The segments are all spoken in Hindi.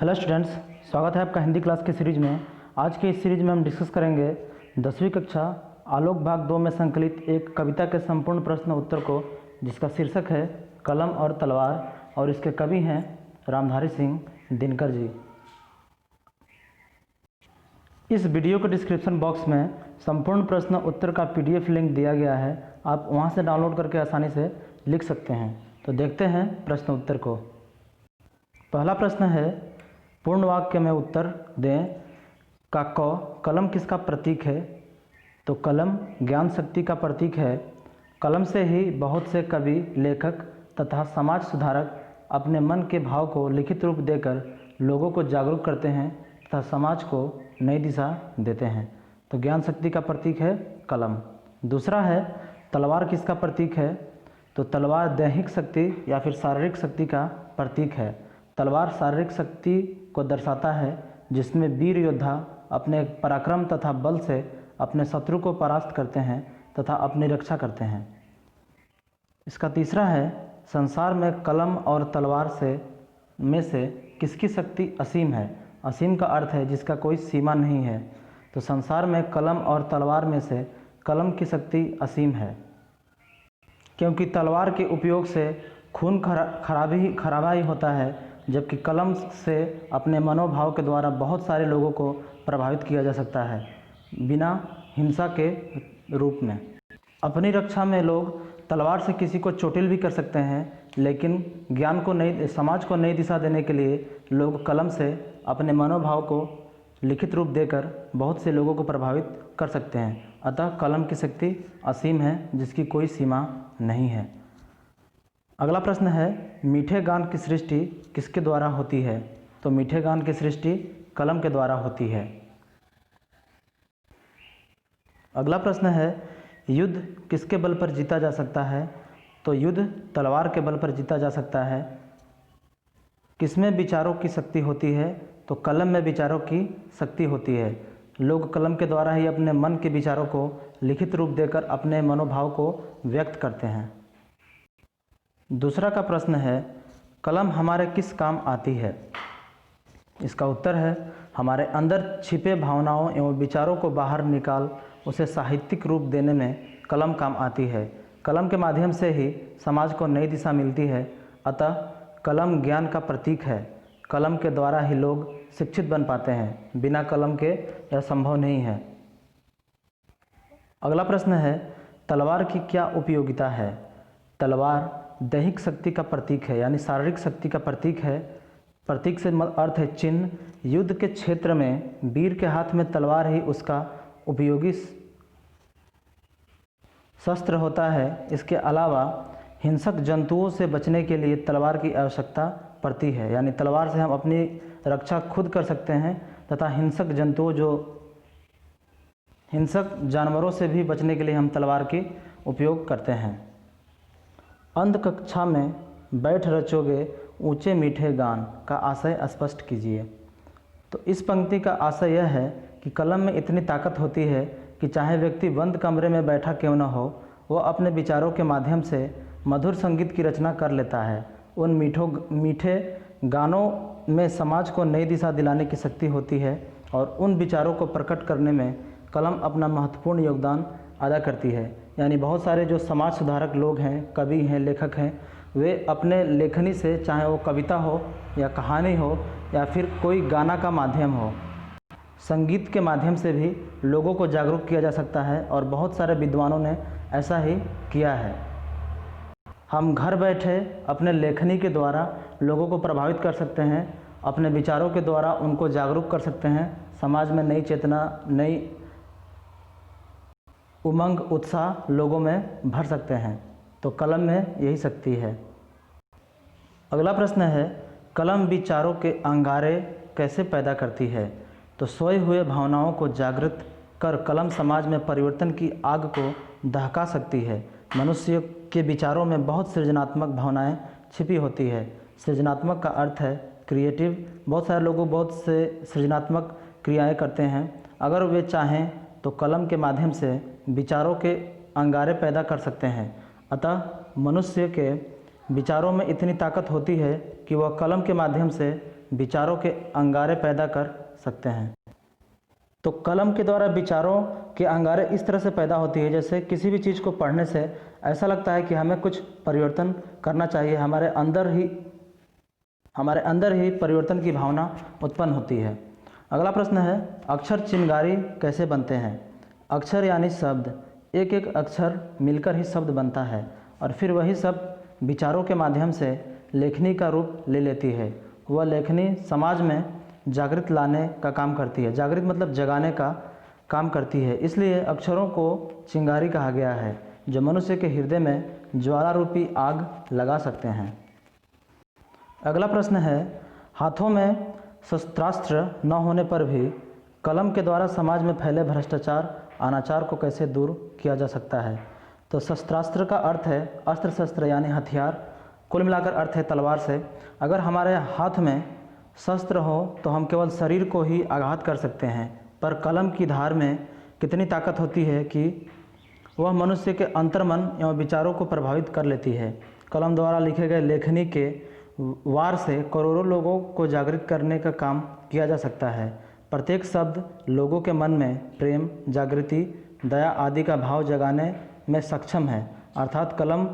हेलो स्टूडेंट्स, स्वागत है आपका हिंदी क्लास की सीरीज में। आज के इस सीरीज में हम डिस्कस करेंगे 10वीं कक्षा आलोक भाग 2 में संकलित एक कविता के संपूर्ण प्रश्न उत्तर को, जिसका शीर्षक है कलम और तलवार, और इसके कवि हैं रामधारी सिंह दिनकर जी। इस वीडियो के डिस्क्रिप्शन बॉक्स में संपूर्ण प्रश्न उत्तर का PDF लिंक दिया गया है, आप वहां से डाउनलोड करके आसानी से लिख सकते हैं। तो देखते हैं प्रश्न उत्तर को। पहला प्रश्न है, पूर्ण वाक्य में उत्तर दें। का कलम किसका प्रतीक है? तो कलम ज्ञान शक्ति का प्रतीक है। कलम से ही बहुत से कवि, लेखक तथा समाज सुधारक अपने मन के भाव को लिखित रूप देकर लोगों को जागरूक करते हैं तथा समाज को नई दिशा देते हैं। तो ज्ञान शक्ति का प्रतीक है कलम। दूसरा है, तलवार किसका प्रतीक है? तो तलवार दैहिक शक्ति या फिर शारीरिक शक्ति का प्रतीक है। तलवार शारीरिक शक्ति को दर्शाता है, जिसमें वीर योद्धा अपने पराक्रम तथा बल से अपने शत्रु को परास्त करते हैं तथा अपनी रक्षा करते हैं। इसका तीसरा है, संसार में कलम और तलवार में से किसकी शक्ति असीम है? असीम का अर्थ है जिसका कोई सीमा नहीं है। तो संसार में कलम और तलवार में से कलम की शक्ति असीम है, क्योंकि तलवार के उपयोग से खून खराबा ही होता है, जबकि कलम से अपने मनोभाव के द्वारा बहुत सारे लोगों को प्रभावित किया जा सकता है, बिना हिंसा के रूप में। अपनी रक्षा में लोग तलवार से किसी को चोटिल भी कर सकते हैं, लेकिन समाज को नई दिशा देने के लिए लोग कलम से अपने मनोभाव को लिखित रूप देकर बहुत से लोगों को प्रभावित कर सकते हैं। अतः कलम की शक्ति असीम है, जिसकी कोई सीमा नहीं है। अगला प्रश्न है, मीठे गान की सृष्टि किसके द्वारा होती है? तो मीठे गान की सृष्टि कलम के द्वारा होती है। अगला प्रश्न है, युद्ध किसके बल पर जीता जा सकता है? तो युद्ध तलवार के बल पर जीता जा सकता है। किसमें विचारों की शक्ति होती है? तो कलम में विचारों की शक्ति होती है। लोग कलम के द्वारा ही अपने मन के विचारों को लिखित रूप देकर अपने मनोभाव को व्यक्त करते हैं। दूसरा का प्रश्न है, कलम हमारे किस काम आती है? इसका उत्तर है, हमारे अंदर छिपे भावनाओं एवं विचारों को बाहर निकाल उसे साहित्यिक रूप देने में कलम काम आती है। कलम के माध्यम से ही समाज को नई दिशा मिलती है। अतः कलम ज्ञान का प्रतीक है। कलम के द्वारा ही लोग शिक्षित बन पाते हैं, बिना कलम के यह संभव नहीं है। अगला प्रश्न है, तलवार की क्या उपयोगिता है? तलवार दैहिक शक्ति का प्रतीक है, यानी शारीरिक शक्ति का प्रतीक है। प्रतीक से अर्थ है चिन्ह। युद्ध के क्षेत्र में वीर के हाथ में तलवार ही उसका उपयोगी शस्त्र होता है। इसके अलावा हिंसक जंतुओं से बचने के लिए तलवार की आवश्यकता पड़ती है, यानी तलवार से हम अपनी रक्षा खुद कर सकते हैं तथा हिंसक जानवरों से भी बचने के लिए हम तलवार की उपयोग करते हैं। अंध कक्षा में बैठ रचोगे ऊंचे मीठे गान का आशय स्पष्ट कीजिए। तो इस पंक्ति का आशय यह है कि कलम में इतनी ताकत होती है कि चाहे व्यक्ति बंद कमरे में बैठा क्यों न हो, वह अपने विचारों के माध्यम से मधुर संगीत की रचना कर लेता है। उन मीठे गानों में समाज को नई दिशा दिलाने की शक्ति होती है और उन विचारों को प्रकट करने में कलम अपना महत्वपूर्ण योगदान अदा करती है। यानी बहुत सारे जो समाज सुधारक लोग हैं, कवि हैं, लेखक हैं, वे अपने लेखनी से, चाहे वो कविता हो या कहानी हो या फिर कोई गाना का माध्यम हो, संगीत के माध्यम से भी लोगों को जागरूक किया जा सकता है, और बहुत सारे विद्वानों ने ऐसा ही किया है। हम घर बैठे अपने लेखनी के द्वारा लोगों को प्रभावित कर सकते हैं, अपने विचारों के द्वारा उनको जागरूक कर सकते हैं, समाज में नई चेतना, नई उमंग, उत्साह लोगों में भर सकते हैं। तो कलम में यही शक्ति है। अगला प्रश्न है, कलम विचारों के अंगारे कैसे पैदा करती है? तो सोए हुए भावनाओं को जागृत कर कलम समाज में परिवर्तन की आग को दहका सकती है। मनुष्य के विचारों में बहुत सृजनात्मक भावनाएं छिपी होती है। सृजनात्मक का अर्थ है क्रिएटिव। बहुत सारे लोग बहुत से सृजनात्मक क्रियाएं करते हैं। अगर वे चाहें तो कलम के माध्यम से विचारों के अंगारे पैदा कर सकते हैं। अतः मनुष्य के विचारों में इतनी ताकत होती है कि वह कलम के माध्यम से विचारों के अंगारे पैदा कर सकते हैं। तो कलम के द्वारा विचारों के अंगारे इस तरह से पैदा होती है, जैसे किसी भी चीज़ को पढ़ने से ऐसा लगता है कि हमें कुछ परिवर्तन करना चाहिए, हमारे अंदर ही परिवर्तन की भावना उत्पन्न होती है। अगला प्रश्न है, अक्षर चिनगारी कैसे बनते हैं? अक्षर यानी शब्द, एक एक अक्षर मिलकर ही शब्द बनता है और फिर वही शब्द विचारों के माध्यम से लेखनी का रूप ले लेती है। वह लेखनी समाज में जागृत लाने का काम करती है। जागृत मतलब जगाने का काम करती है, इसलिए अक्षरों को चिंगारी कहा गया है, जो मनुष्य के हृदय में ज्वाला रूपी आग लगा सकते हैं। अगला प्रश्न है, हाथों में शस्त्रास्त्र न होने पर भी कलम के द्वारा समाज में फैले भ्रष्टाचार अनाचार को कैसे दूर किया जा सकता है? तो शस्त्रास्त्र का अर्थ है अस्त्र शस्त्र यानी हथियार, कुल मिलाकर अर्थ है तलवार से। अगर हमारे हाथ में शस्त्र हो तो हम केवल शरीर को ही आघात कर सकते हैं, पर कलम की धार में कितनी ताकत होती है कि वह मनुष्य के अंतर्मन एवं विचारों को प्रभावित कर लेती है। कलम द्वारा लिखे गए लेखनी के वार से करोड़ों लोगों को जागृत करने का काम किया जा सकता है। प्रत्येक शब्द लोगों के मन में प्रेम, जागृति, दया आदि का भाव जगाने में सक्षम है। अर्थात कलम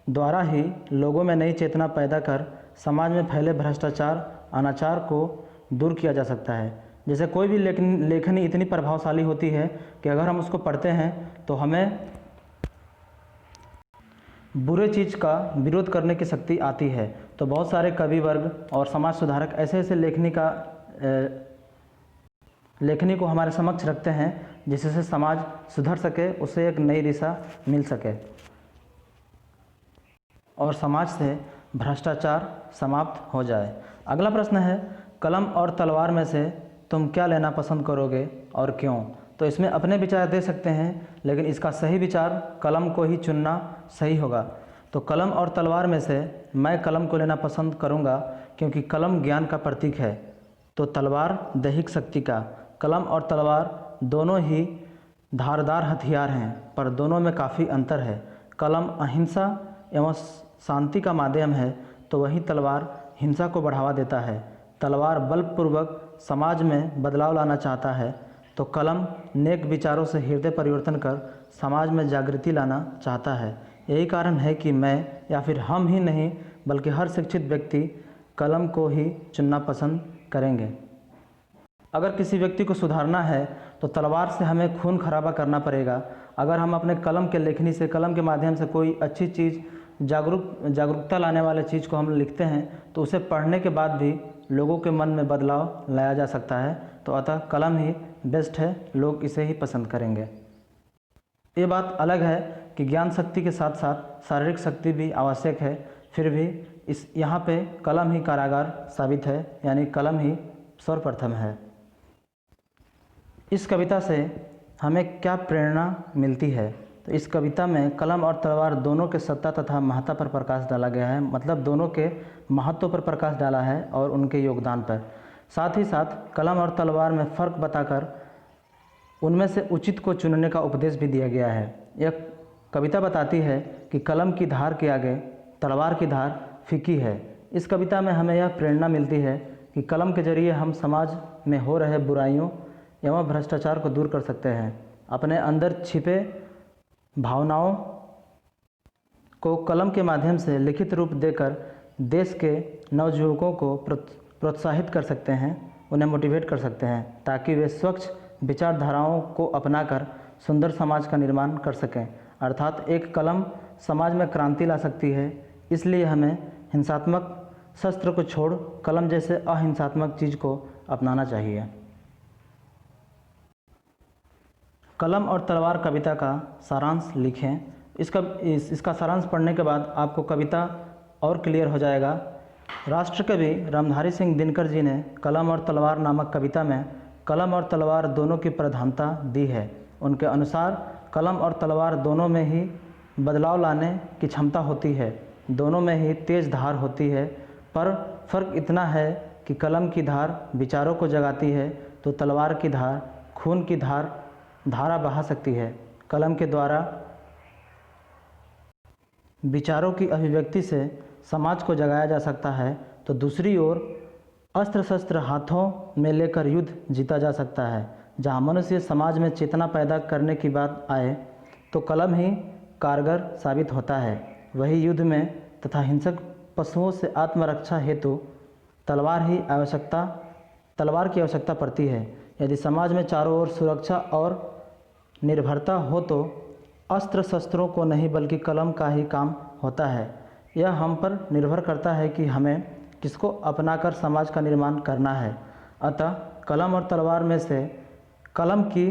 द्वारा ही लोगों में नई चेतना पैदा कर समाज में फैले भ्रष्टाचार अनाचार को दूर किया जा सकता है। जैसे कोई भी लेखनी इतनी प्रभावशाली होती है कि अगर हम उसको पढ़ते हैं तो हमें बुरे चीज़ का विरोध करने की शक्ति आती है। तो बहुत सारे कवि वर्ग और समाज सुधारक ऐसे ऐसे लेखनी को हमारे समक्ष रखते हैं जिससे समाज सुधर सके, उसे एक नई दिशा मिल सके और समाज से भ्रष्टाचार समाप्त हो जाए। अगला प्रश्न है, कलम और तलवार में से तुम क्या लेना पसंद करोगे और क्यों? तो इसमें अपने विचार दे सकते हैं, लेकिन इसका सही विचार कलम को ही चुनना सही होगा। तो कलम और तलवार में से मैं कलम को लेना पसंद करूंगा, क्योंकि कलम ज्ञान का प्रतीक है तो तलवार दैहिक शक्ति का। कलम और तलवार दोनों ही धारदार हथियार हैं, पर दोनों में काफ़ी अंतर है। कलम अहिंसा एवं शांति का माध्यम है, तो वही तलवार हिंसा को बढ़ावा देता है। तलवार बलपूर्वक समाज में बदलाव लाना चाहता है, तो कलम नेक विचारों से हृदय परिवर्तन कर समाज में जागृति लाना चाहता है। यही कारण है कि मैं या फिर हम ही नहीं बल्कि हर शिक्षित व्यक्ति कलम को ही चुनना पसंद करेंगे। अगर किसी व्यक्ति को सुधारना है तो तलवार से हमें खून खराबा करना पड़ेगा। अगर हम अपने कलम के लेखनी से, कलम के माध्यम से कोई अच्छी चीज़, जागरूकता लाने वाले चीज़ को हम लिखते हैं तो उसे पढ़ने के बाद भी लोगों के मन में बदलाव लाया जा सकता है। तो अतः कलम ही बेस्ट है, लोग इसे ही पसंद करेंगे। ये बात अलग है कि ज्ञान शक्ति के साथ साथ शारीरिक शक्ति भी आवश्यक है, फिर भी यहाँ पे कलम ही कारागार साबित है, यानी कलम ही सर्वप्रथम है। इस कविता से हमें क्या प्रेरणा मिलती है? तो इस कविता में कलम और तलवार दोनों के सत्ता तथा महत्ता पर प्रकाश डाला गया है, मतलब दोनों के महत्व पर प्रकाश डाला है और उनके योगदान पर। साथ ही साथ कलम और तलवार में फ़र्क बताकर उनमें से उचित को चुनने का उपदेश भी दिया गया है। यह कविता बताती है कि कलम की धार के आगे तलवार की धार फीकी है। इस कविता में हमें यह प्रेरणा मिलती है कि कलम के जरिए हम समाज में हो रहे बुराइयों एवं भ्रष्टाचार को दूर कर सकते हैं। अपने अंदर छिपे भावनाओं को कलम के माध्यम से लिखित रूप देकर देश के नवयुवकों को प्रोत्साहित कर सकते हैं, उन्हें मोटिवेट कर सकते हैं, ताकि वे स्वच्छ विचारधाराओं को अपनाकर सुंदर समाज का निर्माण कर सकें। अर्थात एक कलम समाज में क्रांति ला सकती है, इसलिए हमें हिंसात्मक शस्त्र को छोड़ कलम जैसे अहिंसात्मक चीज़ को अपनाना चाहिए। कलम और तलवार कविता का सारांश लिखें। इसका सारांश पढ़ने के बाद आपको कविता और क्लियर हो जाएगा। राष्ट्रकवि रामधारी सिंह दिनकर जी ने कलम और तलवार नामक कविता में कलम और तलवार दोनों की प्रधानता दी है। उनके अनुसार कलम और तलवार दोनों में ही बदलाव लाने की क्षमता होती है, दोनों में ही तेज धार होती है, पर फर्क इतना है कि कलम की धार विचारों को जगाती है तो तलवार की धार खून की धारा बहा सकती है। कलम के द्वारा विचारों की अभिव्यक्ति से समाज को जगाया जा सकता है, तो दूसरी ओर अस्त्र शस्त्र हाथों में लेकर युद्ध जीता जा सकता है। जहाँ मनुष्य समाज में चेतना पैदा करने की बात आए तो कलम ही कारगर साबित होता है। वही युद्ध में तथा हिंसक पशुओं से आत्मरक्षा हेतु तलवार की आवश्यकता पड़ती है। यदि समाज में चारों ओर सुरक्षा और निर्भरता हो तो अस्त्र शस्त्रों को नहीं बल्कि कलम का ही काम होता है। यह हम पर निर्भर करता है कि हमें किसको अपनाकर समाज का निर्माण करना है। अतः कलम और तलवार में से कलम की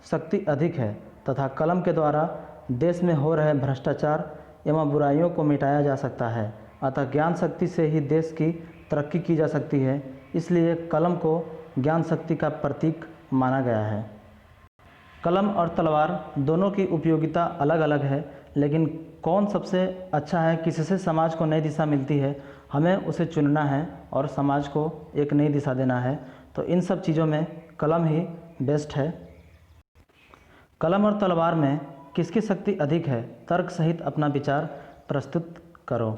शक्ति अधिक है तथा कलम के द्वारा देश में हो रहे भ्रष्टाचार एवं बुराइयों को मिटाया जा सकता है। अतः ज्ञान शक्ति से ही देश की तरक्की की जा सकती है। इसलिए कलम को ज्ञान शक्ति का प्रतीक माना गया है। कलम और तलवार दोनों की उपयोगिता अलग अलग है, लेकिन कौन सबसे अच्छा है, किससे समाज को नई दिशा मिलती है, हमें उसे चुनना है और समाज को एक नई दिशा देना है। तो इन सब चीज़ों में कलम ही बेस्ट है। कलम और तलवार में किसकी शक्ति अधिक है? तर्क सहित अपना विचार प्रस्तुत करो।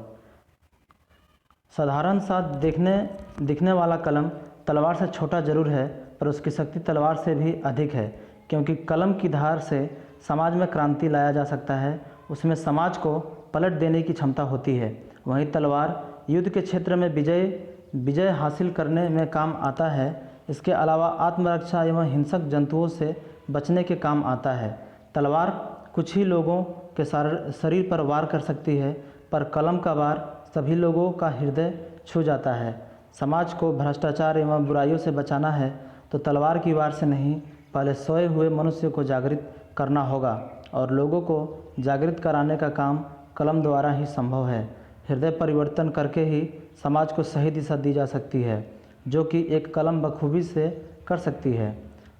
साधारण सा दिखने वाला कलम तलवार से छोटा जरूर है, पर उसकी शक्ति तलवार से भी अधिक है, क्योंकि कलम की धार से समाज में क्रांति लाया जा सकता है। उसमें समाज को पलट देने की क्षमता होती है। वहीं तलवार युद्ध के क्षेत्र में विजय हासिल करने में काम आता है। इसके अलावा आत्मरक्षा एवं हिंसक जंतुओं से बचने के काम आता है। तलवार कुछ ही लोगों के शरीर पर वार कर सकती है, पर कलम का वार सभी लोगों का हृदय छू जाता है। समाज को भ्रष्टाचार एवं बुराइयों से बचाना है तो तलवार की वार से नहीं, पहले सोए हुए मनुष्य को जागृत करना होगा, और लोगों को जागृत कराने का काम कलम द्वारा ही संभव है। हृदय परिवर्तन करके ही समाज को सही दिशा दी जा सकती है, जो कि एक कलम बखूबी से कर सकती है।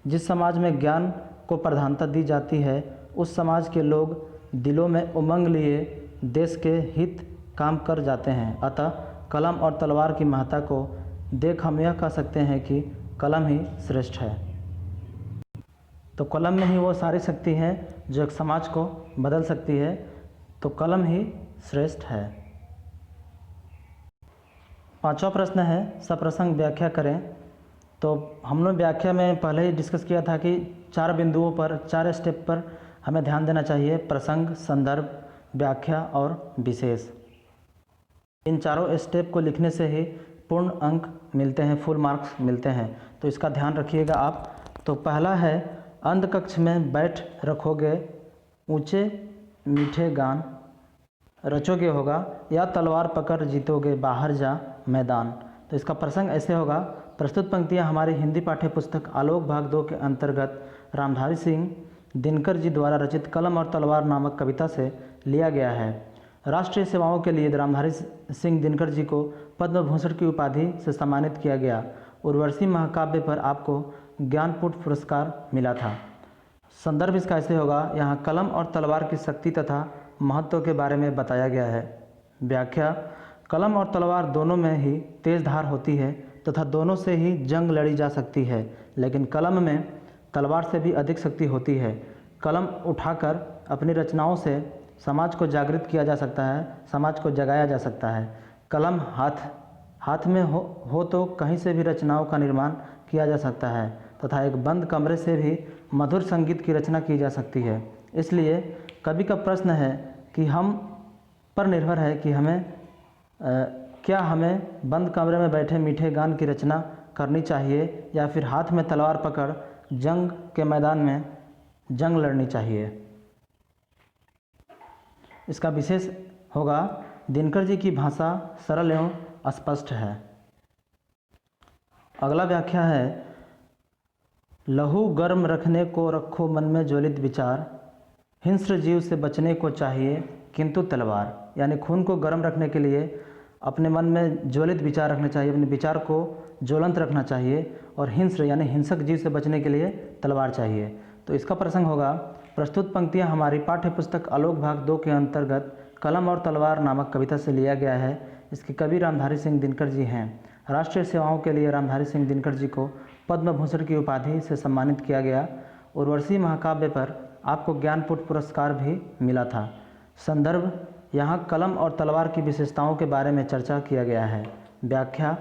जिस समाज में ज्ञान को प्रधानता दी जाती है, उस समाज के लोग दिलों में उमंग लिए देश के हित काम कर जाते हैं। अतः कलम और तलवार की महत्ता को देख हम यह कह सकते हैं कि कलम ही श्रेष्ठ है। तो कलम में ही वो सारी शक्ति है जो एक समाज को बदल सकती है, तो कलम ही श्रेष्ठ है। पांचवा प्रश्न है, सप्रसंग व्याख्या करें। तो हम लोग व्याख्या में पहले ही डिस्कस किया था कि 4 बिंदुओं पर, 4 स्टेप पर हमें ध्यान देना चाहिए: प्रसंग, संदर्भ, व्याख्या और विशेष। इन चारों स्टेप को लिखने से ही पूर्ण अंक मिलते हैं, फुल मार्क्स मिलते हैं। तो इसका ध्यान रखिएगा आप। तो पहला है, अंध कक्ष में बैठ रखोगे ऊंचे मीठे गान रचोगे होगा, या तलवार पकड़ जीतोगे बाहर जा मैदान। तो इसका प्रसंग ऐसे होगा। प्रस्तुत पंक्तियां हमारी हिंदी पाठ्य पुस्तक आलोक भाग 2 के अंतर्गत रामधारी सिंह दिनकर जी द्वारा रचित कलम और तलवार नामक कविता से लिया गया है। राष्ट्रीय सेवाओं के लिए रामधारी सिंह दिनकर जी को पद्म भूषण की उपाधि से सम्मानित किया गया। उर्वशी महाकाव्य पर आपको ज्ञानपीठ पुरस्कार मिला था। संदर्भ इसका ऐसे होगा। यहाँ कलम और तलवार की शक्ति तथा महत्व के बारे में बताया गया है। व्याख्या, कलम और तलवार दोनों में ही तेज धार होती है तथा दोनों से ही जंग लड़ी जा सकती है, लेकिन कलम में तलवार से भी अधिक शक्ति होती है। कलम उठाकर अपनी रचनाओं से समाज को जागृत किया जा सकता है, समाज को जगाया जा सकता है। कलम हाथ में हो तो कहीं से भी रचनाओं का निर्माण किया जा सकता है तथा एक बंद कमरे से भी मधुर संगीत की रचना की जा सकती है। इसलिए कवि का प्रश्न है कि हम पर निर्भर है कि क्या हमें बंद कमरे में बैठे मीठे गान की रचना करनी चाहिए या फिर हाथ में तलवार पकड़ जंग के मैदान में जंग लड़नी चाहिए। इसका विशेष होगा, दिनकर जी की भाषा सरल एवं स्पष्ट है। अगला व्याख्या है, लहू गर्म रखने को रखो मन में ज्वलित विचार, हिंस्र जीव से बचने को चाहिए किंतु तलवार। यानी खून को गर्म रखने के लिए अपने मन में ज्वलित विचार रखने चाहिए, अपने विचार को ज्वलंत रखना चाहिए, और हिंस्र यानी हिंसक जीव से बचने के लिए तलवार चाहिए। तो इसका प्रसंग होगा, प्रस्तुत पंक्तियां हमारी पाठ्य पुस्तक आलोक भाग 2 के अंतर्गत कलम और तलवार नामक कविता से लिया गया है। इसके कवि रामधारी सिंह दिनकर जी हैं। राष्ट्रीय सेवाओं के लिए रामधारी सिंह दिनकर जी को पद्म भूषण की उपाधि से सम्मानित किया गया। उर्वशी महाकाव्य पर आपको ज्ञानपीठ पुरस्कार भी मिला था। संदर्भ, यहाँ कलम और तलवार की विशेषताओं के बारे में चर्चा किया गया है। व्याख्या,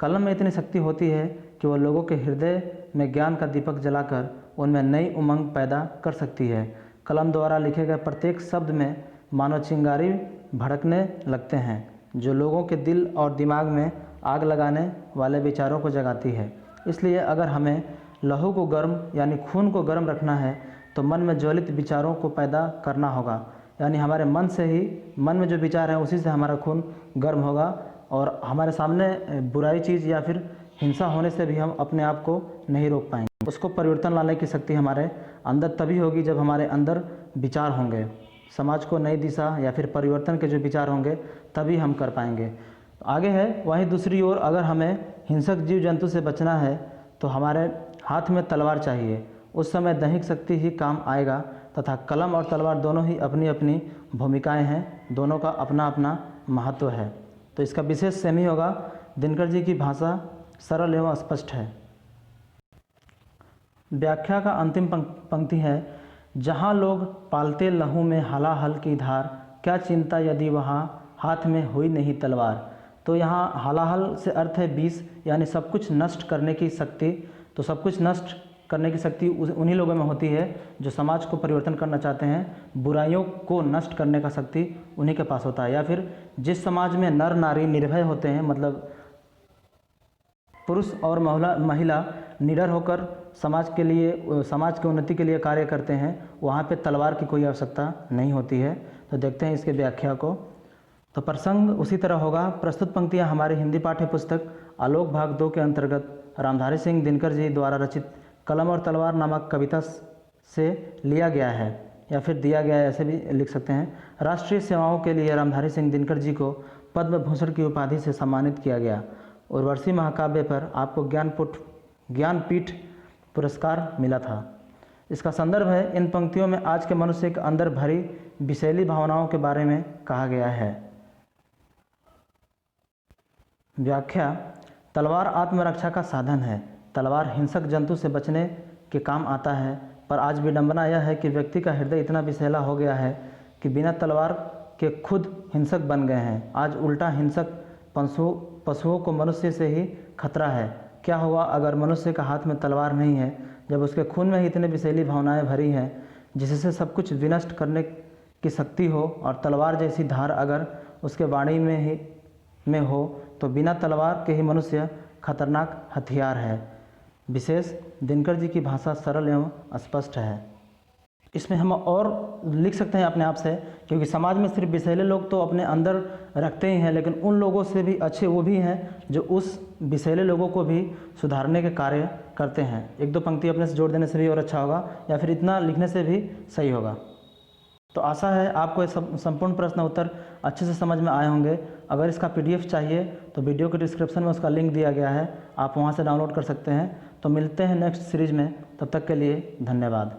कलम में इतनी शक्ति होती है कि वह लोगों के हृदय में ज्ञान का दीपक जलाकर उनमें नई उमंग पैदा कर सकती है। कलम द्वारा लिखे गए प्रत्येक शब्द में मानो चिंगारी भड़कने लगते हैं, जो लोगों के दिल और दिमाग में आग लगाने वाले विचारों को जगाती है। इसलिए अगर हमें लहू को गर्म यानी खून को गर्म रखना है तो मन में ज्वलित विचारों को पैदा करना होगा, यानी हमारे मन से ही, मन में जो विचार है उसी से हमारा खून गर्म होगा और हमारे सामने बुराई चीज़ या फिर हिंसा होने से भी हम अपने आप को नहीं रोक पाएंगे। उसको परिवर्तन लाने की शक्ति हमारे अंदर तभी होगी जब हमारे अंदर विचार होंगे। समाज को नई दिशा या फिर परिवर्तन के जो विचार होंगे तभी हम कर पाएंगे। आगे है, वहीं दूसरी ओर अगर हमें हिंसक जीव जंतु से बचना है तो हमारे हाथ में तलवार चाहिए। उस समय दैहिक शक्ति ही काम आएगा तथा कलम और तलवार दोनों ही अपनी अपनी भूमिकाएं हैं, दोनों का अपना अपना महत्व है। तो इसका विशेष सेम ही होगा। दिनकर जी की भाषा सरल एवं स्पष्ट है। व्याख्या का अंतिम पंक्ति है, जहाँ लोग पालते लहू में हलाहल की धार, क्या चिंता यदि वहाँ हाथ में हुई नहीं तलवार। तो यहाँ हलाहल से अर्थ है विष, यानी सब कुछ नष्ट करने की शक्ति। तो सब कुछ नष्ट करने की शक्ति उन्हीं लोगों में होती है जो समाज को परिवर्तन करना चाहते हैं। बुराइयों को नष्ट करने का शक्ति उन्हीं के पास होता है। या फिर जिस समाज में नर नारी निर्भय होते हैं, मतलब पुरुष और महिला निडर होकर समाज के लिए, समाज की उन्नति के लिए कार्य करते हैं, वहाँ पे तलवार की कोई आवश्यकता नहीं होती है। तो देखते हैं इसके व्याख्या को। तो प्रसंग उसी तरह होगा। प्रस्तुत पंक्तियाँ हमारे हिंदी पाठ्य पुस्तक आलोक भाग 2 के अंतर्गत रामधारी सिंह दिनकर जी द्वारा रचित कलम और तलवार नामक कविता से लिया गया है या फिर दिया गया है, ऐसे भी लिख सकते हैं। राष्ट्रीय सेवाओं के लिए रामधारी सिंह दिनकर जी को पद्म भूषण की उपाधि से सम्मानित किया गया। उर्वशी महाकाव्य पर आपको ज्ञानपीठ पुरस्कार मिला था। इसका संदर्भ है, इन पंक्तियों में आज के मनुष्य के अंदर भरी विषैली भावनाओं के बारे में कहा गया है। व्याख्या, तलवार आत्मरक्षा का साधन है। तलवार हिंसक जंतु से बचने के काम आता है, पर आज विडंबना यह है कि व्यक्ति का हृदय इतना विषैला हो गया है कि बिना तलवार के खुद हिंसक बन गए हैं। आज उल्टा हिंसक पशुओं को मनुष्य से ही खतरा है। क्या होगा अगर मनुष्य का हाथ में तलवार नहीं है, जब उसके खून में ही इतने विषैली भावनाएं भरी हैं जिससे सब कुछ विनष्ट करने की शक्ति हो, और तलवार जैसी धार अगर उसके वाणी में हो तो बिना तलवार के ही मनुष्य खतरनाक हथियार है। विशेष दिनकर जी की भाषा सरल एवं स्पष्ट है। इसमें हम और लिख सकते हैं अपने आप से, क्योंकि समाज में सिर्फ विषैले लोग तो अपने अंदर रखते ही हैं, लेकिन उन लोगों से भी अच्छे वो भी हैं जो उस विषैले लोगों को भी सुधारने के कार्य करते हैं। एक दो पंक्ति अपने से जोड़ देने से भी और अच्छा होगा, या फिर इतना लिखने से भी सही होगा। तो आशा है आपको ये संपूर्ण प्रश्न उत्तर अच्छे से समझ में आए होंगे। अगर इसका PDF चाहिए तो वीडियो के डिस्क्रिप्शन में उसका लिंक दिया गया है, आप वहाँ से डाउनलोड कर सकते हैं। तो मिलते हैं नेक्स्ट सीरीज में, तब तक के लिए धन्यवाद।